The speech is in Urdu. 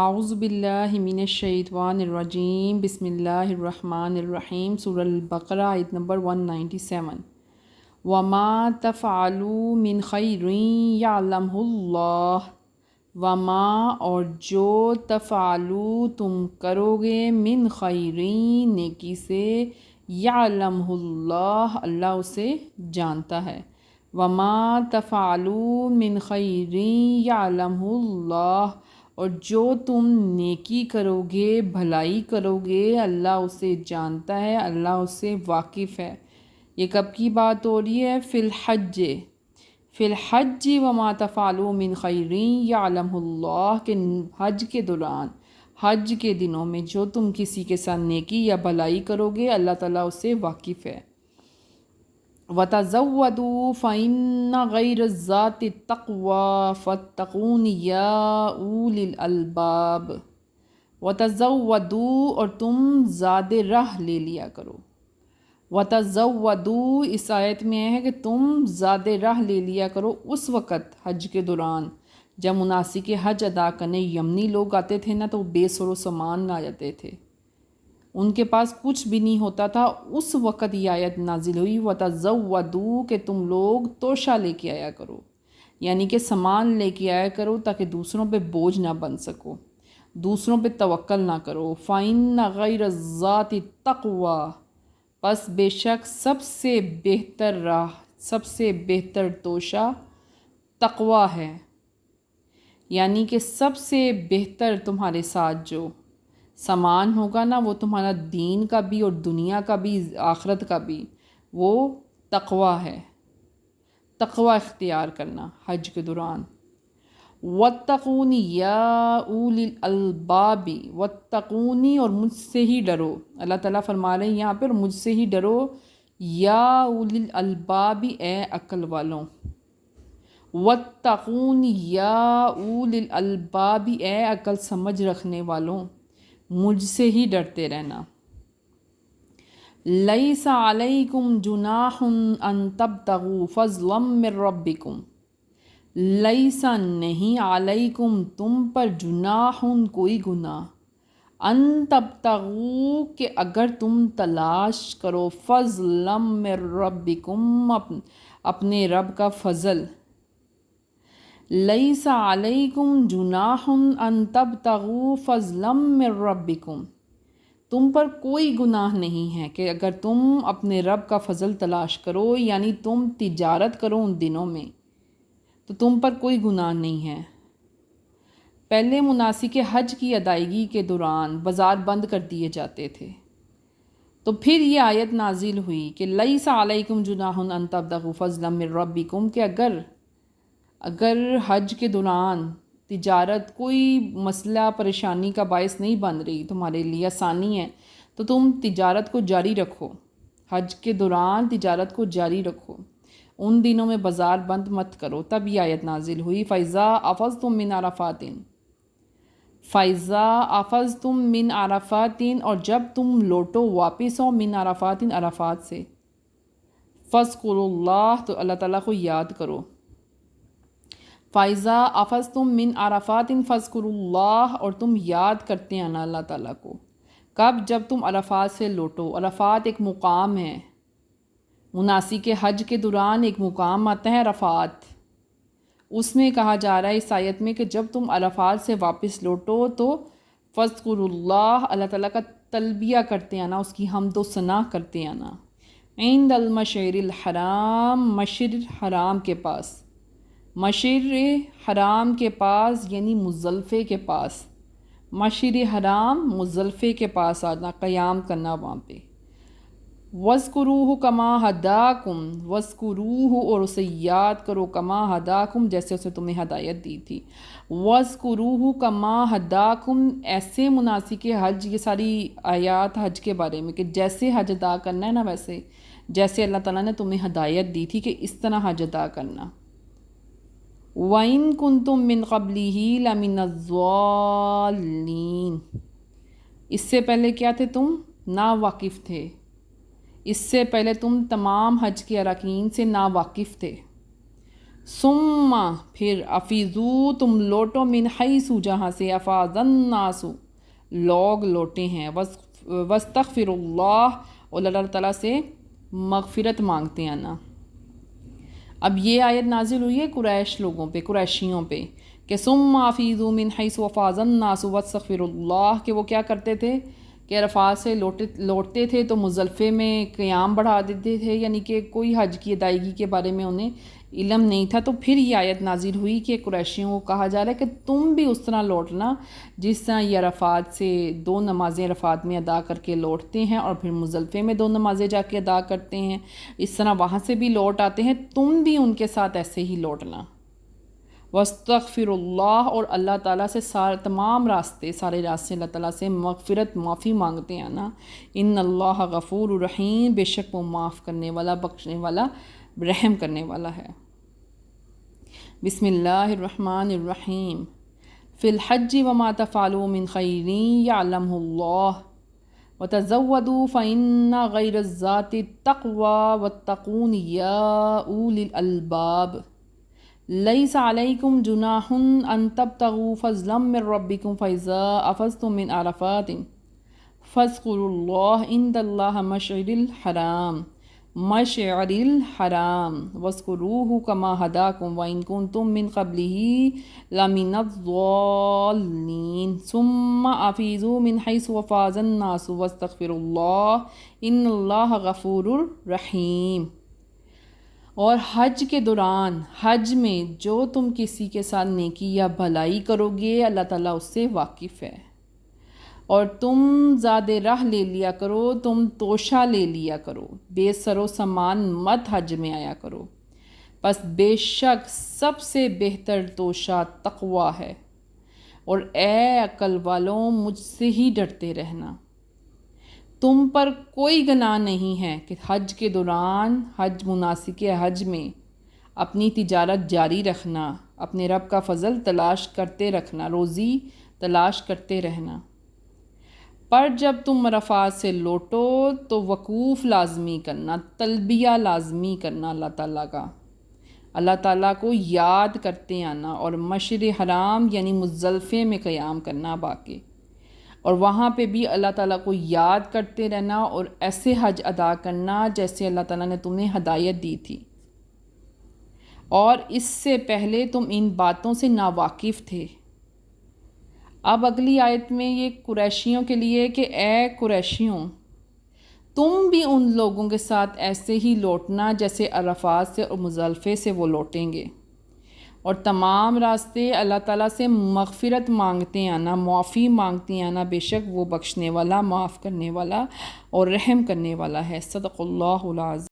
اعوذ باللہ من الشیطان الرجیم بسم اللہ الرحمن الرحیم سورہ البقرہ آیت نمبر 197 وما تفعلوا من خیر یعلمہ اللہ وما اور جو تفعلوا تم کرو گے من خیر نیکی سے یعلمہ اللہ اللہ اسے جانتا ہے وما تفعلوا من خیر یعلمہ اللہ اور جو تم نیکی کرو گے بھلائی کرو گے اللہ اسے جانتا ہے اللہ اسے واقف ہے۔ یہ کب کی بات ہو رہی ہے؟ فی الحج وما تفعلوا من خیر یعلمہ اللہ کہ حج کے دوران حج کے دنوں میں جو تم کسی کے ساتھ نیکی یا بھلائی کرو گے اللہ تعالیٰ اسے واقف ہے۔ وَتَزَوَّدُوا فَإِنَّ غَيْرَ الذَّاتِ التَّقْوَى فَاتَّقُونِ يَا أُولِي الْأَلْبَابِ وَتَزَوَّدُوا اور تم زاد راہ لے لیا کرو۔ وَتَزَوَّدُوا اس آیت میں ہے کہ تم زاد راہ لے لیا کرو اس وقت حج کے دوران جب مناسک حج ادا کرنے یمنی لوگ آتے تھے نا تو وہ بے سر و سامان نہ جاتے تھے، ان کے پاس کچھ بھی نہیں ہوتا تھا، اس وقت یہ آیت نازل ہوئی وَتَزَوَّدُوا کہ تم لوگ توشہ لے کے آیا کرو، یعنی کہ سامان لے کے آیا کرو تاکہ دوسروں پہ بوجھ نہ بن سکو، دوسروں پہ توکل نہ کرو۔ فَإِنَّ غَيْرَ الذَّاتِ التَّقْوَى پس بے شک سب سے بہتر راہ سب سے بہتر توشہ تقوی ہے، یعنی کہ سب سے بہتر تمہارے ساتھ جو سامان ہوگا نا وہ تمہارا دین کا بھی اور دنیا کا بھی آخرت کا بھی وہ تقوی ہے، تقوی اختیار کرنا حج کے دوران۔ وَاتَّقُونِ يَا أُولِي الْأَلْبَابِ وَاتَّقُونِ اور مجھ سے ہی ڈرو، اللہ تعالیٰ فرما رہے ہیں یہاں پر مجھ سے ہی ڈرو، یا اولی الالباب اے عقل والوں، وَاتَّقُونِ یا اولی الالباب اے عقل سمجھ رکھنے والوں مجھ سے ہی ڈرتے رہنا۔ لیس علیکم جناح ان تبتغوا فضلا من ربکم لیسا نہیں علیکم تم پر جناح کوئی گناہ ان تبتغوا کہ اگر تم تلاش کرو فضلا من ربکم اپنے رب کا فضل، لیس علیکم جناح ان تبتغوا فضلا من ربکم تم پر کوئی گناہ نہیں ہے کہ اگر تم اپنے رب کا فضل تلاش کرو، یعنی تم تجارت کرو ان دنوں میں تو تم پر کوئی گناہ نہیں ہے۔ پہلے مناسک حج کی ادائیگی کے دوران بازار بند کر دیے جاتے تھے، تو پھر یہ آیت نازل ہوئی کہ لیس علیکم جناح ان تبتغوا فضلا من ربکم کہ اگر حج کے دوران تجارت کوئی مسئلہ پریشانی کا باعث نہیں بن رہی، تمہارے لیے آسانی ہے تو تم تجارت کو جاری رکھو، حج کے دوران تجارت کو جاری رکھو، ان دنوں میں بازار بند مت کرو۔ تب یہ آیت نازل ہوئی فَإِذَا أَفَضْتُم مِّنْ عَرَفَاتٍ فَإِذَا أَفَضْتُم مِّنْ عَرَفَاتٍ اور جب تم لوٹو واپس ہو من عرفات عرفات سے، فَاذْكُرُوا اللَّهَ تو اللہ تعالیٰ کو یاد کرو۔ فَإِذَا أَفَضْتُم مِّنْ عَرَفَاتٍ فَاذْكُرُوا اللَّهَ اور تم یاد کرتے ہیں نا اللہ تعالیٰ کو، کب؟ جب تم عرفات سے لوٹو۔ عرفات ایک مقام ہے، مناسک حج کے دوران ایک مقام آتا ہے عرفات، اس میں کہا جا رہا ہے اس آیت میں کہ جب تم عرفات سے واپس لوٹو تو فَاذْكُرُوا اللَّهَ اللہ تعالیٰ کا تلبیہ کرتے آنا، اس کی حمد و ثنا کرتے آنا، عند المشعر الحرام مشعر حرام کے پاس، مشعر حرام کے پاس یعنی مزدلفے کے پاس، مشعر حرام مزدلفے کے پاس آنا، قیام کرنا وہاں پہ۔ وَاذْكُرُوهُ كَمَا هَدَاكُمْ وَاذْكُرُوهُ اور اسے یاد کرو كَمَا هَدَاكُمْ جیسے اسے تمہیں ہدایت دی تھی۔ وَاذْكُرُوهُ كَمَا هَدَاكُمْ ایسے مناسک حج، یہ ساری آیات حج کے بارے میں کہ جیسے حج ادا کرنا ہے نا ویسے جیسے اللہ تعالیٰ نے تمہیں ہدایت دی تھی کہ اس طرح حج ادا کرنا۔ وَإِن كُنتُم مِّن قَبْلِهِ لَمِنَ الضَّالِّينَ اس سے پہلے کیا تھے؟ تم ناواقف تھے، اس سے پہلے تم تمام حج کے اراکین سے ناواقف تھے۔ ثم پھر افیزو تم لوٹو من حیث جہاں سے افاض الناس لوگ لوٹے ہیں، واستغفر اللہ اور اللہ تعالیٰ سے مغفرت مانگتے ہیں نا۔ اب یہ آیت نازل ہوئی ہے قریش لوگوں پہ، قریشیوں پہ، کہ ثم افیضوا من حیث افاض الناس واستغفر اللہ، کہ وہ کیا کرتے تھے کہ عرفات سے لوٹتے تھے تو مزدلفے میں قیام بڑھا دیتے تھے، یعنی کہ کوئی حج کی ادائیگی کے بارے میں انہیں علم نہیں تھا۔ تو پھر یہ آیت نازل ہوئی کہ قریشیوں کو کہا جا رہا ہے کہ تم بھی اس طرح لوٹنا جس طرح یہ عرفات سے 2 نمازیں عرفات میں ادا کر کے لوٹتے ہیں اور پھر مزدلفے میں 2 نمازیں جا کے ادا کرتے ہیں، اس طرح وہاں سے بھی لوٹ آتے ہیں، تم بھی ان کے ساتھ ایسے ہی لوٹنا۔ واستغفر اللہ اور اللہ تعالیٰ سے سارے راستے اللہ تعالیٰ سے مغفرت معافی مانگتے ہیں نا۔ ان اللہ غفور الرحیم، بے شک وہ معاف کرنے والا، بخشنے والا، رحم کرنے والا ہے۔ بسم اللہ الرحمن الرحیم۔ فی الحج وما تفعلوا من خیر یعلمہ اللہ وتزودوا فإن غیر الذات التقوی واتقون یا اولی الالباب۔ لیس علیکم جناح ان تبتغوا فضلا من ربکم فإذا افضتم من عرفات فاذکروا اللہ عند اللہ مشعر الحرام واذکروہ کما ہداکم وإن کنتم من قبلہ لمن الضالین ثم افیضوا من حیث افاض الناس واستغفروا اللہ ان اللہ غفور رحیم۔ اور حج کے دوران، حج میں جو تم کسی کے ساتھ نیکی یا بھلائی کرو گے اللہ تعالیٰ اس سے واقف ہے، اور تم زاد راہ لے لیا کرو، تم توشہ لے لیا کرو، بے سر و سامان مت حج میں آیا کرو، پس بے شک سب سے بہتر توشہ تقوی ہے، اور اے عقل والوں مجھ سے ہی ڈرتے رہنا۔ تم پر کوئی گناہ نہیں ہے کہ حج کے دوران، حج مناسک حج میں اپنی تجارت جاری رکھنا، اپنے رب کا فضل تلاش کرتے رکھنا، روزی تلاش کرتے رہنا۔ پر جب تم عرفات سے لوٹو تو وقوف لازمی کرنا، تلبیہ لازمی کرنا اللہ تعالیٰ کا، اللہ تعالیٰ کو یاد کرتے آنا، اور مشعر حرام یعنی مزدلفے میں قیام کرنا باقی، اور وہاں پہ بھی اللہ تعالیٰ کو یاد کرتے رہنا اور ایسے حج ادا کرنا جیسے اللہ تعالیٰ نے تمہیں ہدایت دی تھی، اور اس سے پہلے تم ان باتوں سے ناواقف تھے۔ اب اگلی آیت میں یہ قریشیوں کے لیے کہ اے قریشیوں تم بھی ان لوگوں کے ساتھ ایسے ہی لوٹنا جیسے عرفات سے اور مزدلفے سے وہ لوٹیں گے، اور تمام راستے اللہ تعالیٰ سے مغفرت مانگتے آنا، معافی مانگتے آنا، بے شک وہ بخشنے والا، معاف کرنے والا اور رحم کرنے والا ہے۔ صدق اللہ العظیم۔